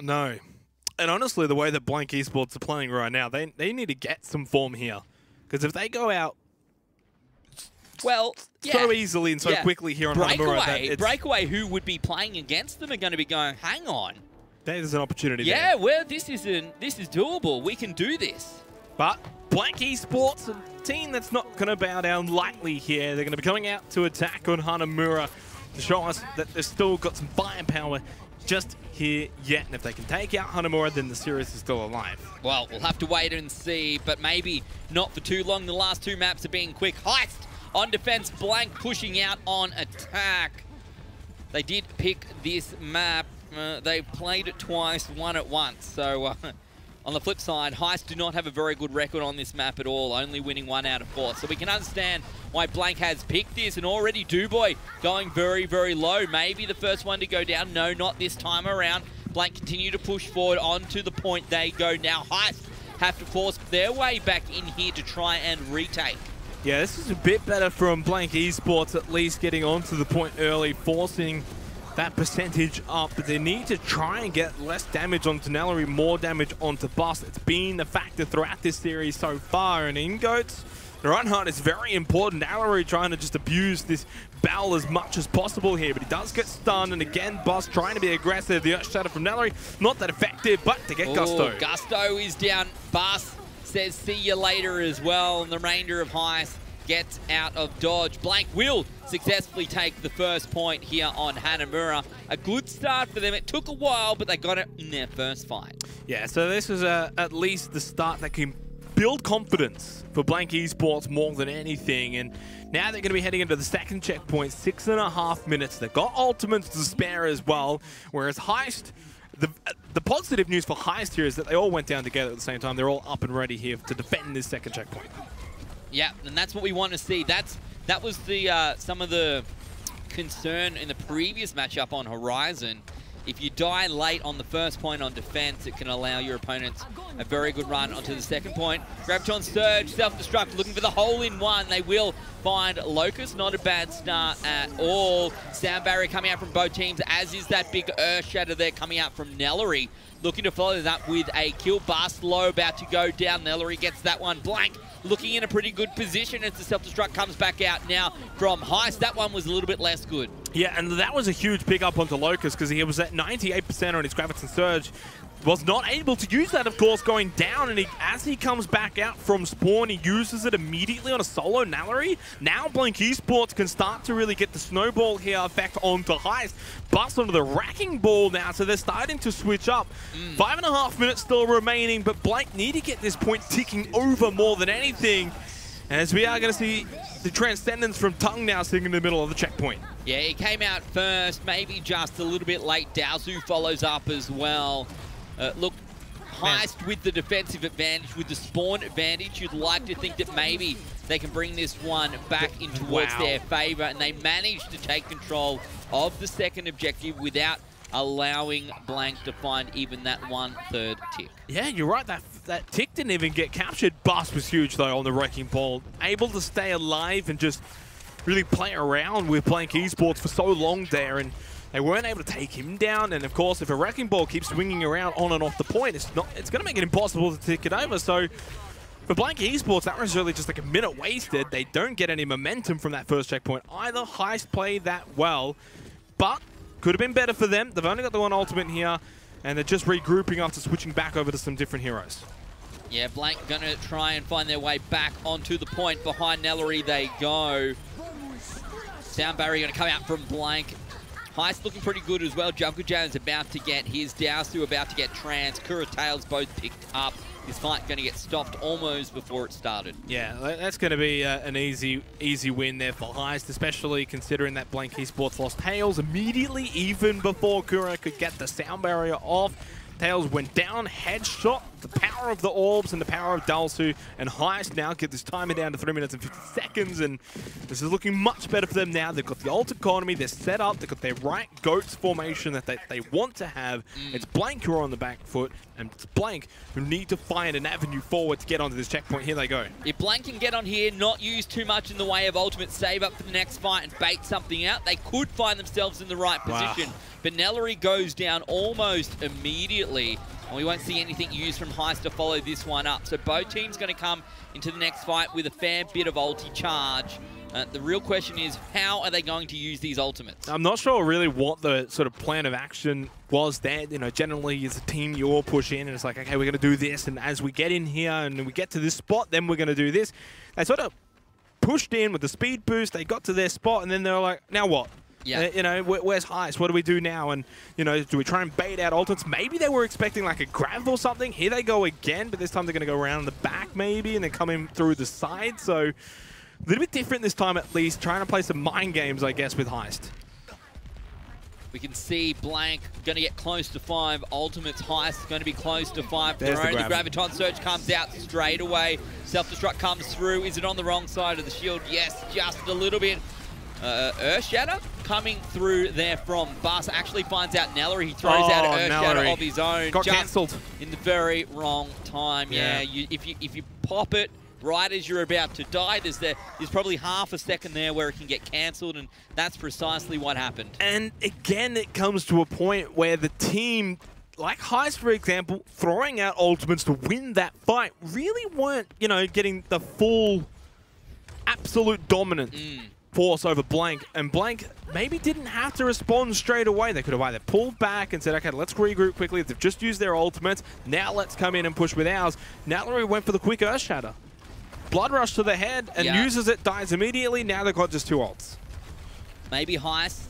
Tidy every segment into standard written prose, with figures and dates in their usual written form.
No. And honestly, the way that Blank Esports are playing right now, they need to get some form here. Because if they go out so easily and so quickly here on Hanamura, Breakaway, who would be playing against them, are going to be going, hang on. There's an opportunity there. Yeah, well, this is doable. We can do this. But Blank Esports, a team that's not going to bow down lightly here. They're going to be coming out to attack on Hanamura to show us that they've still got some firepower just here yet. And if they can take out Hanamura, then the series is still alive. Well, we'll have to wait and see, but maybe not for too long. The last two maps are being quick. HEIST on defense, Blank pushing out on attack. They did pick this map. They've played it twice, won it once. So on the flip side, HEIST do not have a very good record on this map at all, only winning 1 out of 4. So we can understand why Blank has picked this, and already Duboy going very, very low. Maybe the first one to go down. No, not this time around. Blank continue to push forward onto the point they go now. HEIST have to force their way back in here to try and retake. Yeah, this is a bit better from Blank Esports, at least getting onto the point early, forcing that percentage up, but they need to try and get less damage onto Nellary, more damage onto Bus. It's been a factor throughout this series so far, and in Goats, the run-hard is very important. Nellary trying to just abuse this battle as much as possible here, but he does get stunned, and again, Bus trying to be aggressive. The Earth Shatter from Nellary, not that effective, but to get Gusto. Gusto is down. Bus says see you later as well, and the remainder of HEIST gets out of dodge. Blank will successfully take the first point here on Hanamura. A good start for them. It took a while, but they got it in their first fight. Yeah, so this is at least the start that can build confidence for Blank Esports more than anything. And now they're going to be heading into the second checkpoint, 6.5 minutes. They've got ultimates to spare as well, whereas HEIST, the positive news for HEIST here is that they all went down together at the same time. They're all up and ready here to defend this second checkpoint. Yeah, and that's what we want to see. That was the some of the concern in the previous matchup on Horizon. If you die late on the first point on defense, it can allow your opponents a very good run onto the second point. Graviton Surge, self-destruct, looking for the hole-in-one. They will find Locust. Not a bad start at all. Sound barrier coming out from both teams, as is that big Earth Shatter there coming out from Nellary. Looking to follow that with a kill. Bust low, about to go down. Nellary gets that one. Blank looking in a pretty good position as the self-destruct comes back out now from HEIST. That one was a little bit less good. Yeah, and that was a huge pickup onto Locust because he was at 98% on his Graviton Surge. Was not able to use that, of course, going down, and as he comes back out from spawn, he uses it immediately on a solo Nellary. Now Blank Esports can start to really get the snowball here effect onto HEIST. Bust onto the Wrecking Ball now, so they're starting to switch up. 5.5 minutes still remaining, but Blank need to get this point ticking over more than anything. As we are going to see the Transcendence from Tongue now sitting in the middle of the checkpoint. Yeah, he came out first, maybe just a little bit late. Daozu follows up as well. Look, HEIST with the defensive advantage, with the spawn advantage, you'd like to think that maybe they can bring this one back in towards their favor, and they managed to take control of the second objective without allowing Blank to find even that 1/3 tick. Yeah, you're right. That tick didn't even get captured. Bust was huge, though, on the Wrecking Ball. Able to stay alive and just really play around with Blank Esports for so long there, and they weren't able to take him down. And, of course, if a Wrecking Ball keeps swinging around on and off the point, it's going to make it impossible to tick it over. So for Blank Esports, that was really just like a minute wasted. They don't get any momentum from that first checkpoint either. HEIST played that well, but could have been better for them. They've only got the one ultimate here, and they're just regrouping after switching back over to some different heroes. Yeah, Blank going to try and find their way back onto the point. Behind Nellary they go. Sound barrier going to come out from Blank. HEIST looking pretty good as well. Jungle Jones about to get his. Daosu about to get trans. Kura Tails both picked up. This fight going to get stopped almost before it started. Yeah, that's going to be an easy win there for HEIST, especially considering that Blank Esports lost Tails immediately, even before Kura could get the sound barrier off. Tails went down, headshot, the power of the orbs and the power of Dalsu, and HEIST now get this timer down to 3 minutes and 50 seconds, and this is looking much better for them now. They've got the ult economy, they're set up, they've got their right GOATS formation that they want to have. It's Blank who are on the back foot, and it's Blank who need to find an avenue forward to get onto this checkpoint. Here they go. If Blank can get on here, not use too much in the way of ultimate save up for the next fight and bait something out, they could find themselves in the right position. But Nellery goes down almost immediately, and we won't see anything used from HEIST to follow this one up. So both teams going to come into the next fight with a fair bit of ulti charge. The real question is, how are they going to use these ultimates? I'm not sure really what the sort of plan of action was there. You know, generally as a team, you all push in and it's like, okay, we're going to do this. And as we get in here and we get to this spot, then we're going to do this. They sort of pushed in with the speed boost. They got to their spot and then they were like, now what? Yeah. You know, where's HEIST? What do we do now? And, you know, do we try and bait out ultimates? Maybe they were expecting like a grab or something. Here they go again, but this time they're going to go around the back maybe and then come in through the side. So a little bit different this time at least, trying to play some mind games, I guess, with HEIST. We can see Blank going to get close to 5 ultimates. HEIST going to be close to 5. There's The Graviton Surge comes out straight away. Self-destruct comes through. Is it on the wrong side of the shield? Yes, just a little bit. Earthshatter coming through there from Bus. Actually finds out Nellery. He throws out Earthshatter of his own. Got cancelled. In the very wrong time. Yeah, if you pop it right as you're about to die, there's probably half a second there where it can get cancelled, and that's precisely what happened. And again, it comes to a point where the team, like HEIST, for example, throwing out ultimates to win that fight, really weren't, you know, getting the full absolute dominance force over Blank. And Blank maybe didn't have to respond straight away. They could have either pulled back and said, okay, let's regroup quickly. They've just used their ultimates. Now let's come in and push with ours. Nellery went for the quick Earthshatter. Blood rush to the head and uses it, dies immediately. Now they've got just 2 ults. Maybe HEIST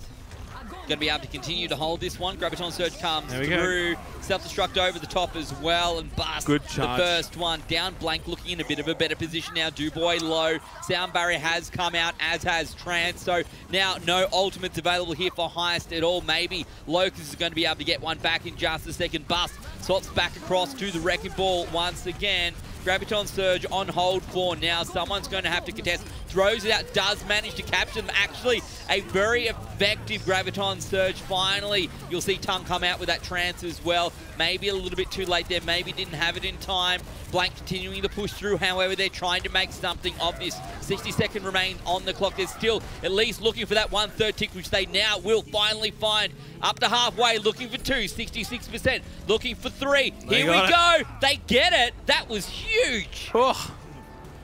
going to be able to continue to hold this one. Graviton Surge comes through. Self-destruct over the top as well and Bust Good charge. The first one. Down Blank looking in a bit of a better position now. Dubois low. Sound barrier has come out, as has Trance. So now no ultimates available here for HEIST at all. Maybe Locus is going to be able to get one back in just a second. Bust swaps back across to the Wrecking Ball once again. Graviton Surge on hold for now. Someone's going to have to contest. Throws it out, does manage to capture them. Actually, a very effective Graviton Surge. Finally, you'll see Tongue come out with that Trance as well. Maybe a little bit too late there. Maybe didn't have it in time. Blank continuing to push through. However, they're trying to make something of this. 60 seconds remain on the clock. They're still at least looking for that 1/3 tick, which they now will finally find. Up to halfway, looking for 2, 66%. Looking for 3. Here we go. They get it. That was huge. Oh,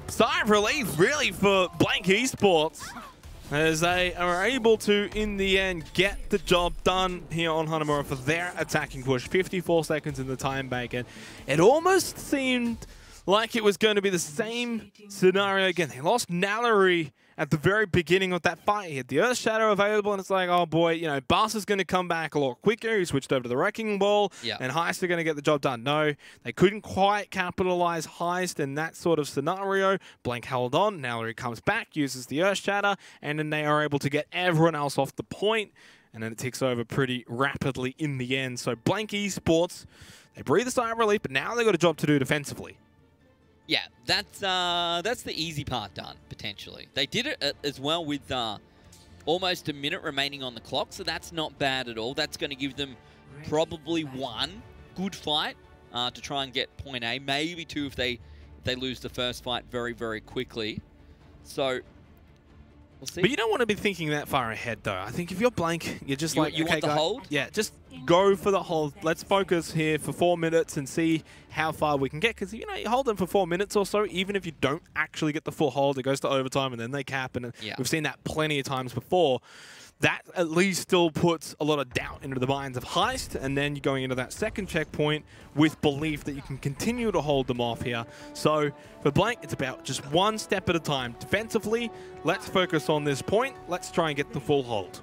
sigh of relief, really, for Blank Esports, as they are able to, in the end, get the job done here on Hanamura for their attacking push. 54 seconds in the time bank, and it almost seemed like it was going to be the same scenario again. They lost Nellery at the very beginning of that fight. He had the Earthshatter available, and it's like, oh boy, you know, Bas is going to come back a lot quicker. He switched over to the Wrecking Ball, and HEIST are going to get the job done. No, they couldn't quite capitalize HEIST in that sort of scenario. Blank held on. Nellery comes back, uses the Earthshatter, and then they are able to get everyone else off the point, and then it ticks over pretty rapidly in the end. So Blank Esports, they breathe a sigh of relief, but now they've got a job to do defensively. Yeah, that's the easy part done, potentially. They did it as well with almost a minute remaining on the clock, so that's not bad at all. That's going to give them probably 1 good fight to try and get point A, maybe 2 if they lose the first fight very, very quickly. So we'll see. But you don't want to be thinking that far ahead, though. I think if you're Blank, you're just like, you okay, want the hold? Yeah, just go for the hold. Let's focus here for 4 minutes and see how far we can get. Because, you know, you hold them for 4 minutes or so, even if you don't actually get the full hold, it goes to overtime and then they cap. And we've seen that plenty of times before. That at least still puts a lot of doubt into the minds of HEIST, and then you're going into that second checkpoint with belief that you can continue to hold them off here. So for Blank, it's about just 1 step at a time. Defensively, let's focus on this point. Let's try and get the full hold.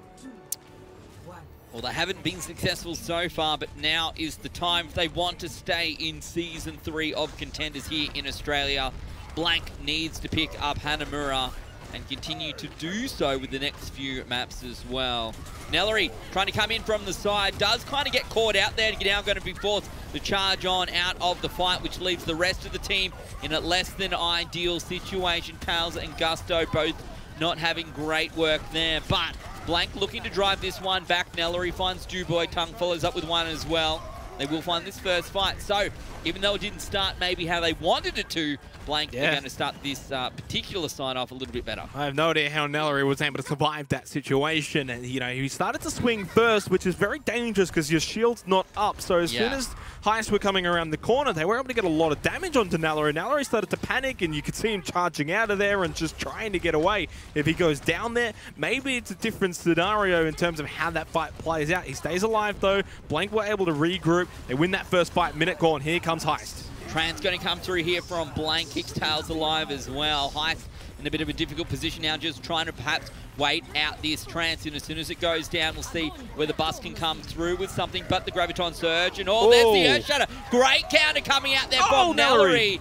Well, they haven't been successful so far, but now is the time if they want to stay in Season 3 of Contenders here in Australia. Blank needs to pick up Hanamura and continue to do so with the next few maps as well. Nellery trying to come in from the side, does kind of get caught out there. Now going to be forced to charge on out of the fight, which leaves the rest of the team in a less than ideal situation. Kale and Gusto both not having great work there, but Blank looking to drive this one back. Nellery finds Dubois, Tongue follows up with one as well. they will find this first fight. So, even though it didn't start maybe how they wanted it to, Blank are going to start this particular side off a little bit better. I have no idea how Nellery was able to survive that situation. And, you know, he started to swing first, which is very dangerous because your shield's not up. So as soon as HEIST were coming around the corner, they were able to get a lot of damage onto Nellery. Nellery started to panic, and you could see him charging out of there and just trying to get away. If he goes down there, maybe it's a different scenario in terms of how that fight plays out. He stays alive, though. Blank were able to regroup. They win that first fight. Minute gone. Here comes HEIST. Trans going to come through here from Blank. Kicks tails alive as well. HEIST in a bit of a difficult position now, just trying to perhaps wait out this Trans. And as soon as it goes down, we'll see where the bus can come through with something but the Graviton Surge. And there's the Earth Shatter. Great counter coming out there from Nellery.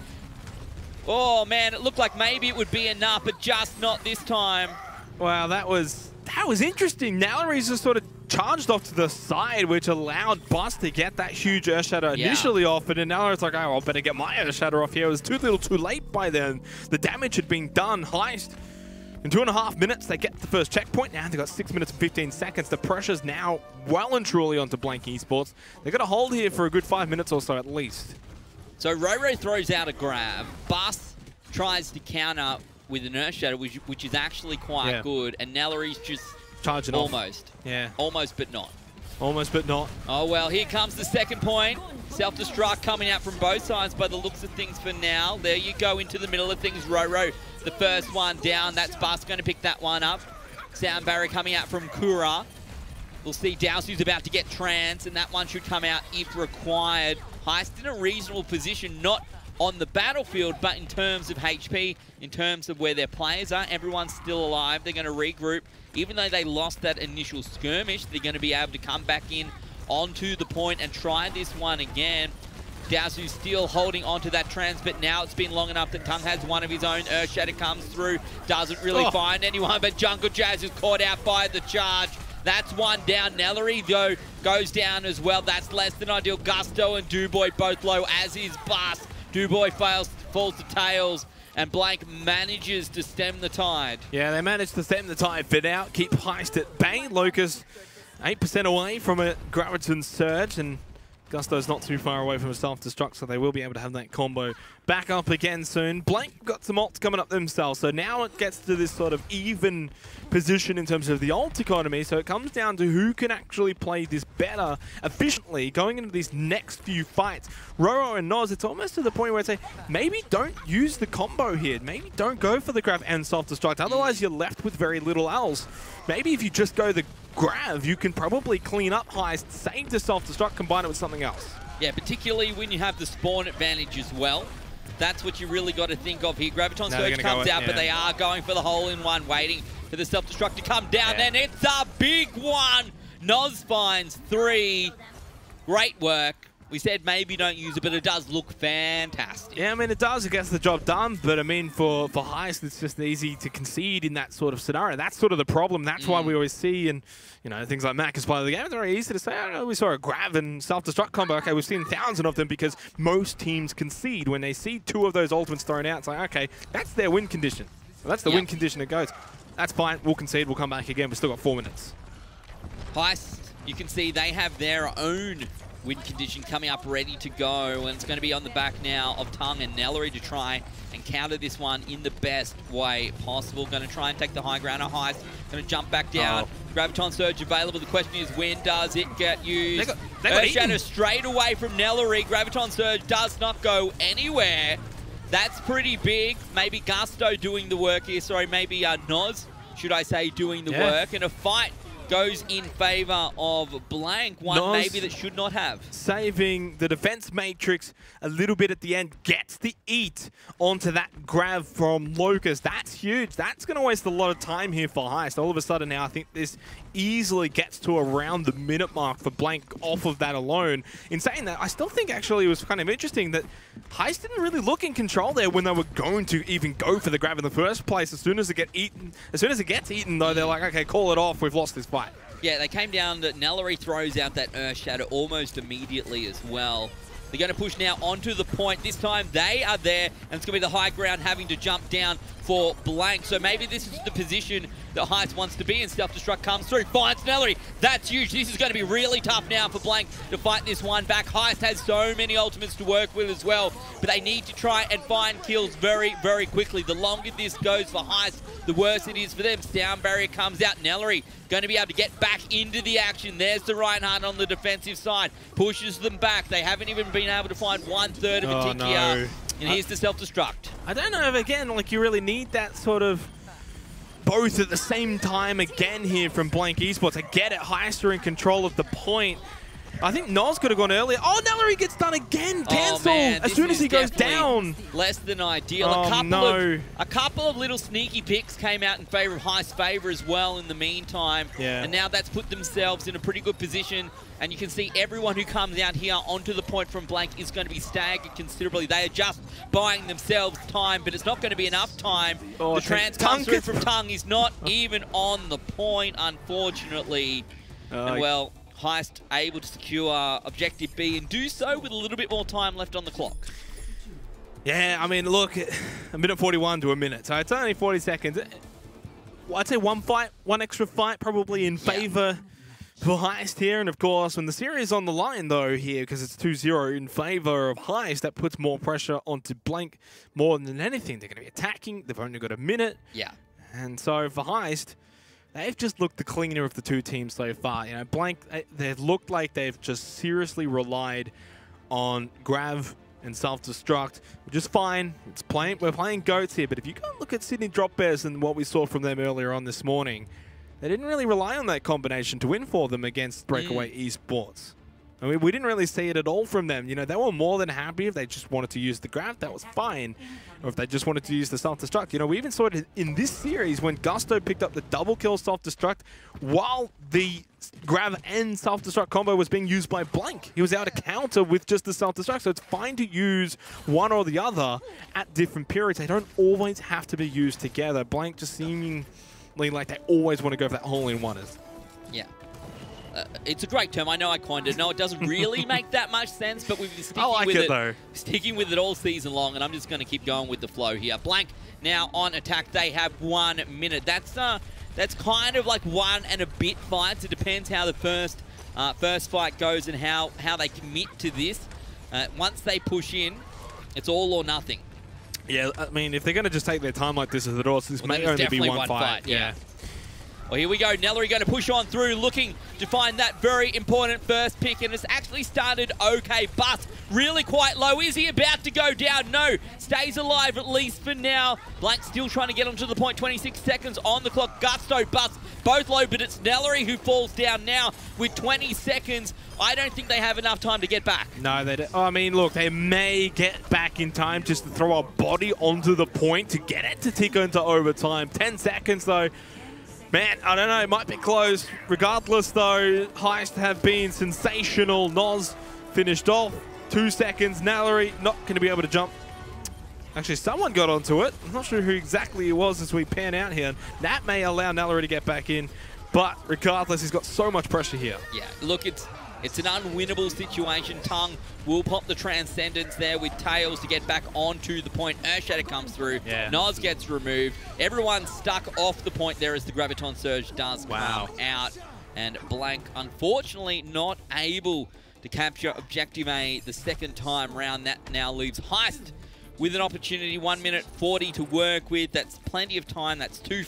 Oh, man, it looked like maybe it would be enough, but just not this time. Wow, that was interesting. Nellery's just sort of charged off to the side, which allowed Bus to get that huge Earth Shatter initially off, and then now it's like, oh, I better get my Earth Shatter off here. It was too little too late by then. The damage had been done. HEIST, in 2.5 minutes, they get the first checkpoint. Now they've got 6 minutes and 15 seconds. The pressure's now well and truly onto Blank Esports. They've got to hold here for a good 5 minutes or so at least. So Roro throws out a grab. Bus tries to counter with an Earth Shatter, which is actually quite good, and Nellery's just charging almost. Off. Yeah. Almost, but not. Almost, but not. Oh, well, here comes the second point. Self-destruct coming out from both sides by the looks of things for now. There you go into the middle of things. Roro, the first one down. That's Bus going to pick that one up. Sound barrier coming out from Kura. We'll see Dowsu's about to get Trans, and that one should come out if required. HEIST in a reasonable position, not on the battlefield, but in terms of HP, in terms of where their players are, everyone's still alive. They're going to regroup. Even though they lost that initial skirmish, they're going to be able to come back in onto the point and try this one again. Dowsu's still holding onto that Trans, but now it's been long enough that Tung has one of his own. Earth Shatter comes through, doesn't really find anyone, but Jungle Jazz is caught out by the charge. That's one down. Nellery, though, goes down as well. That's less than ideal. Gusto and Duboy both low, as is Bus. Duboy falls to tails, and Blank manages to stem the tide. Yeah, they managed to stem the tide for now. Keep HEIST at bay. Locus 8% away from a Graviton Surge, and Gusto's not too far away from a self-destruct, so they will be able to have that combo back up again soon. Blank got some ults coming up themselves, so now it gets to this sort of even position in terms of the ult economy, so it comes down to who can actually play this better efficiently going into these next few fights. Roro and Noz, it's almost to the point where I say, maybe don't use the combo here. Maybe don't go for the Grav and self-destruct, otherwise you're left with very little else. Maybe if you just go the Grav, you can probably clean up HEIST, save the self-destruct, combine it with something else. Yeah, particularly when you have the spawn advantage as well. That's what you really got to think of here. Graviton Surge comes out, but they are going for the hole-in-one, waiting for the self-destruct to come down, and it's a big one! Noz finds 3. Great work. We said maybe don't use it, but it does look fantastic. Yeah, I mean, it does. It gets the job done. But, I mean, for HEIST, it's just easy to concede in that sort of scenario. That's sort of the problem. That's why we always see, and, you know, things like Mac as part of the game, it's very easy to say, oh, we saw a Grav and self-destruct combo. Okay, we've seen thousands of them because most teams concede. When they see 2 of those ultimates thrown out, it's like, okay, that's their win condition. Well, that's the win condition it goes. That's fine. We'll concede. We'll come back again. We've still got 4 minutes. HEIST, you can see they have their own win condition coming up ready to go, and it's going to be on the back now of Tung and Nellery to try and counter this one in the best way possible. Going to try and take the high ground. HEIST going to jump back down. Graviton Surge available. The question is, when does it get used? Earth Shatter straight away from Nellery. Graviton Surge does not go anywhere. That's pretty big. Maybe Gusto doing the work here. Sorry, maybe Noz, should I say, doing the work. And a fight goes in favor of Blank, one Noz maybe that should not have. Saving the defense matrix a little bit at the end, gets the eat onto that grab from Locus. That's huge. That's going to waste a lot of time here for HEIST. All of a sudden now, I think this easily gets to around the minute mark for Blank off of that alone. In saying that, I still think actually it was kind of interesting that HEIST didn't really look in control there when they were going to even go for the grab in the first place. As soon as it gets eaten, though, they're like, okay, call it off. We've lost this fight. Yeah, they came down. Nellery throws out that Earth Shatter almost immediately as well. They're going to push now onto the point. This time they are there, and it's going to be the high ground having to jump down for Blank. So maybe this is the position that HEIST wants to be, and self-destruct comes through. Finds Nellery. That's huge. This is going to be really tough now for Blank to fight this one back. HEIST has so many ultimates to work with as well, but they need to try and find kills very, very quickly. The longer this goes for HEIST, the worse it is for them. Sound barrier comes out. Nellery going to be able to get back into the action. There's the Reinhardt on the defensive side. Pushes them back. They haven't even been able to find 1/3 of a tick here. And here's the self-destruct. I don't know if, again, like, you really need that sort of both at the same time again here from Blank Esports. I get it. HEIST are in control of the point. I think Nos could have gone earlier. Oh, Nellery gets done again. Cancel as soon as he goes down. Less than ideal. Oh, a couple of little sneaky picks came out in favor of HEIST's favor as well in the meantime. Yeah. And now that's put themselves in a pretty good position. And you can see everyone who comes out here onto the point from Blank is going to be staggered considerably. They are just buying themselves time, but it's not going to be enough time. Oh, the trans comes through from Tongue. He's not even on the point, unfortunately. And well, HEIST able to secure Objective B and do so with a little bit more time left on the clock. Yeah, I mean, look, a minute 41 to a minute, so it's only 40 seconds. I'd say one extra fight probably in favor for HEIST here. And of course, when the series is on the line though here, because it's 2-0 in favor of HEIST, that puts more pressure onto Blank more than anything. They're going to be attacking. They've only got a minute. Yeah. And so for HEIST, they've just looked the cleaner of the two teams so far. You know, Blank, they've looked like they've just seriously relied on Grav and self-destruct, which is fine. We're playing GOATs here, but if you go and look at Sydney Drop Bears and what we saw from them earlier on this morning, they didn't really rely on that combination to win for them against Breakaway Esports. I mean, we didn't really see it at all from them. You know, they were more than happy if they just wanted to use the Grav, that was fine. Or if they just wanted to use the self-destruct. You know, we even saw it in this series when Gusto picked up the double kill self-destruct while the Grav and self-destruct combo was being used by Blank. He was able to counter with just the self-destruct. So it's fine to use one or the other at different periods. They don't always have to be used together. Blank just seemingly like they always want to go for that hole-in-oneers. Yeah. It's a great term. I know I coined it. No, it doesn't really make that much sense, but we've been sticking with it all season long, and I'm just going to keep going with the flow here. Blank now on attack. They have 1 minute. That's kind of like one and a bit fights. It depends how the first fight goes and how they commit to this. Once they push in, it's all or nothing. Yeah, I mean, if they're going to just take their time like this, this may only be one fight. Yeah. Well, here we go. Nellery going to push on through, looking to find that very important first pick, and it's actually started okay. Bus really quite low. Is he about to go down? No. Stays alive at least for now. Blank still trying to get onto the point. 26 seconds on the clock. Gusto, Bus, both low, but it's Nellery who falls down now with 20 seconds. I don't think they have enough time to get back. No, they don't. I mean, look, they may get back in time just to throw a body onto the point to get it to tick into overtime. 10 seconds, though. Man, I don't know, it might be close. Regardless, though, HEIST have been sensational. Nos finished off. 2 seconds. Nellery not going to be able to jump. Actually, someone got onto it. I'm not sure who exactly it was as we pan out here. That may allow Nellery to get back in. But regardless, he's got so much pressure here. Yeah, look, it's an unwinnable situation. Tongue will pop the Transcendence there with Tails to get back onto the point. Earthshatter comes through. Yeah. Nos gets removed. Everyone's stuck off the point there as the Graviton Surge does come out. And Blank, unfortunately, not able to capture Objective A the second time round. That now leaves HEIST with an opportunity. 1 minute 40 to work with. That's plenty of time. That's two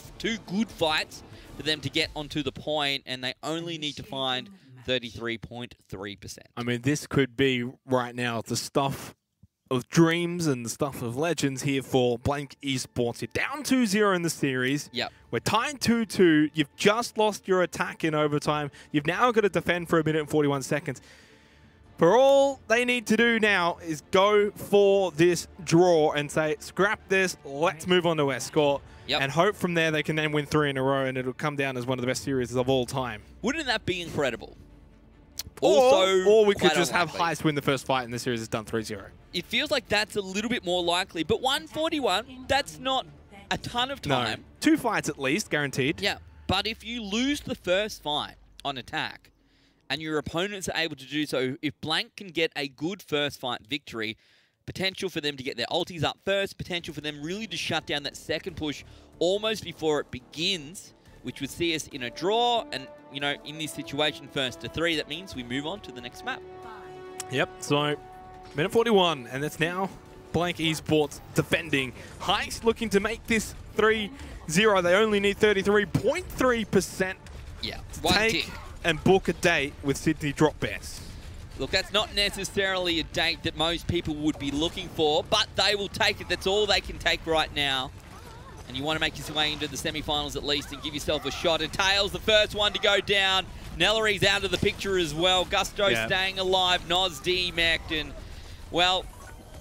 good fights for them to get onto the point, and they only need to find 33.3%. I mean, this could be right now the stuff of dreams and the stuff of legends here for Blank Esports. You're down 2-0 in the series. Yep. We're tied 2-2. You've just lost your attack in overtime. You've now got to defend for 1 minute and 41 seconds. For all they need to do now is go for this draw and say, scrap this, let's move on to Escort. Yep. And hope from there they can then win 3 in a row and it'll come down as one of the best series of all time. Wouldn't that be incredible? Or we could just have HEIST win the first fight and the series is done 3-0. It feels like that's a little bit more likely, but 141, that's not a ton of time. No. 2 fights at least, guaranteed. Yeah, but if you lose the first fight on attack and your opponents are able to do so, if Blank can get a good first fight victory, potential for them to get their ultis up first, potential for them really to shut down that second push almost before it begins, which would see us in a draw, and, you know, in this situation, first to 3, that means we move on to the next map. Yep, so minute 41, and it's now Blank Esports defending. HEIST looking to make this 3-0. They only need 33.3%. Yeah, take and book a date with Sydney Drop Bears. Look, that's not necessarily a date that most people would be looking for, but they will take it. That's all they can take right now. And you want to make your way into the semi-finals at least and give yourself a shot. And Tails, the first one to go down. Nellery's out of the picture as well. Gusto staying alive. Noz demeched. And, well,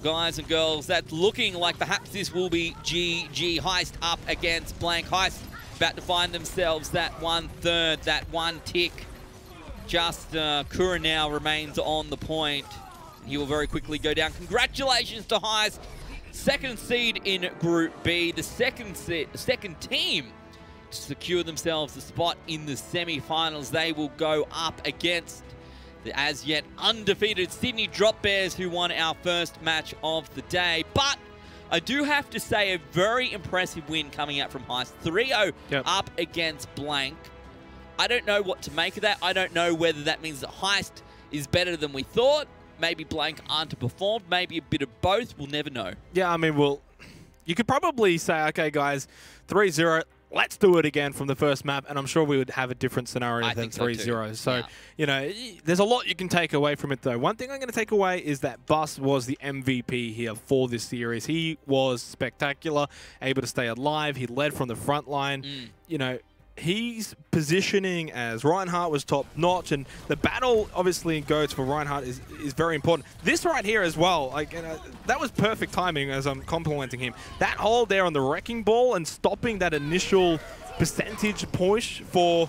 guys and girls, that's looking like perhaps this will be GG. HEIST up against Blank. HEIST about to find themselves that 1/3, that one tick. Just Kura now remains on the point. He will very quickly go down. Congratulations to HEIST. Second seed in Group B. The second team to secure themselves a spot in the semi-finals. They will go up against the as yet undefeated Sydney Drop Bears, who won our first match of the day. But I do have to say a very impressive win coming out from HEIST. 3-0 up against Blank. I don't know what to make of that. I don't know whether that means that HEIST is better than we thought. Maybe Blank underperformed. Maybe a bit of both. We'll never know. Yeah, I mean, well, you could probably say, okay, guys, 3-0. Let's do it again from the first map, and I'm sure we would have a different scenario than 3-0. So, you know, there's a lot you can take away from it, though. One thing I'm going to take away is that Bus was the MVP here for this series. He was spectacular, able to stay alive. He led from the front line. You know, he's positioning as Reinhardt was top notch, and the battle obviously goes for Reinhardt is very important. This right here as well, like that was perfect timing as I'm complimenting him. That hold there on the wrecking ball and stopping that initial percentage push for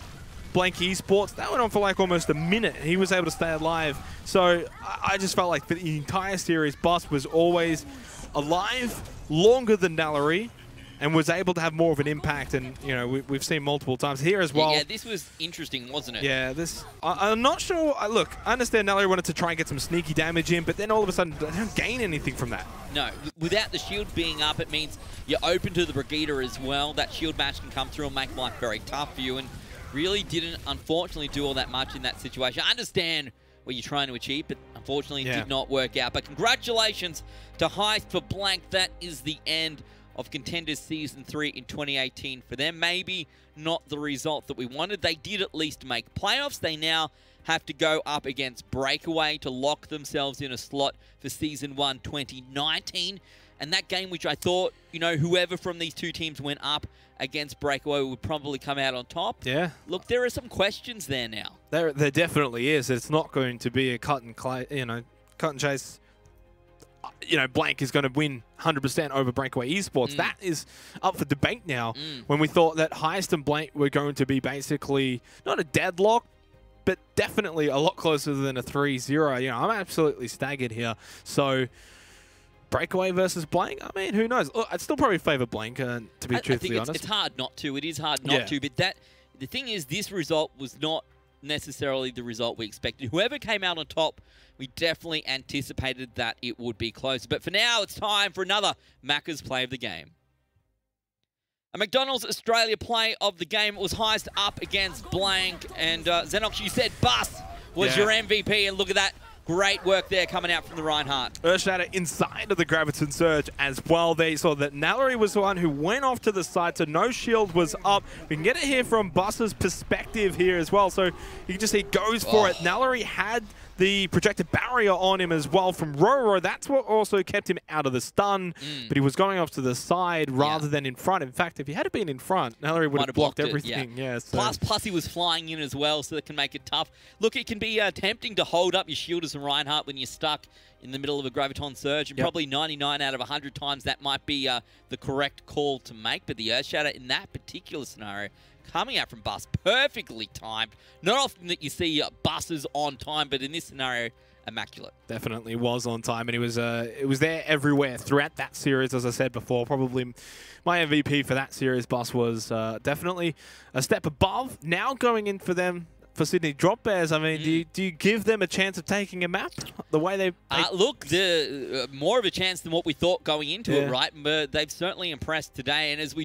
Blank Esports, that went on for like almost a minute. He was able to stay alive. So I just felt like for the entire series, Bus was always alive longer than Nallery, and was able to have more of an impact, and you know we've seen multiple times here as well. Yeah, this was interesting, wasn't it? Yeah, this I'm not sure. Look, I understand Nallery wanted to try and get some sneaky damage in, but then all of a sudden they don't gain anything from that. No, without the shield being up, it means you're open to the Brigitte as well. That shield match can come through and make life very tough for you, and really didn't unfortunately do all that much in that situation. I understand what you're trying to achieve, but unfortunately it did not work out. But congratulations to HEIST for Blank. That is the end of Contenders Season 3 in 2018 for them. Maybe not the result that we wanted. They did at least make playoffs. They now have to go up against Breakaway to lock themselves in a slot for Season 1 2019. And that game, which I thought, you know, whoever from these two teams went up against Breakaway would probably come out on top. Yeah. Look, there are some questions there now. There definitely is. It's not going to be a cut and chase. You know, Blank is going to win 100% over Breakaway Esports. That is up for debate now. When we thought that HEIST and Blank were going to be basically not a deadlock, but definitely a lot closer than a 3-0. You know, I'm absolutely staggered here. So Breakaway versus Blank, I mean, who knows? Look, I'd still probably favor Blank, to be truthfully honest. It's hard not to. It is hard not to. But the thing is, this result was not necessarily the result we expected. Whoever came out on top, we definitely anticipated that it would be close. But for now, it's time for another Macca's play of the game. A McDonald's Australia play of the game. It was HEIST up against Blank. And ZeNox, you said Bus was your MVP. And look at that. Great work there coming out from the Reinhardt. Earthshatter inside of the Graviton Surge as well. They saw that Nallery was the one who went off to the side, so no shield was up. We can get it here from Bus's perspective here as well. So you can just see he goes for it. Nallery had the projected barrier on him as well from Roro. That's what also kept him out of the stun, but he was going off to the side rather than in front. In fact, if he had been in front, Nallery would have blocked everything. So. Plus he was flying in as well, so that can make it tough. Look, it can be tempting to hold up your shield as a Reinhardt when you're stuck in the middle of a Graviton Surge, and probably 99 out of 100 times that might be the correct call to make. But the Earthshatter in that particular scenario, coming out from Bus, perfectly timed. Not often that you see buses on time, but in this scenario, immaculate. Definitely was on time, and it was there everywhere throughout that series. As I said before, probably my MVP for that series. Bus was definitely a step above. Now going in for them, for Sydney Drop Bears. I mean, do you give them a chance of taking a map the way they look, more of a chance than what we thought going into it, right? But they've certainly impressed today. And as we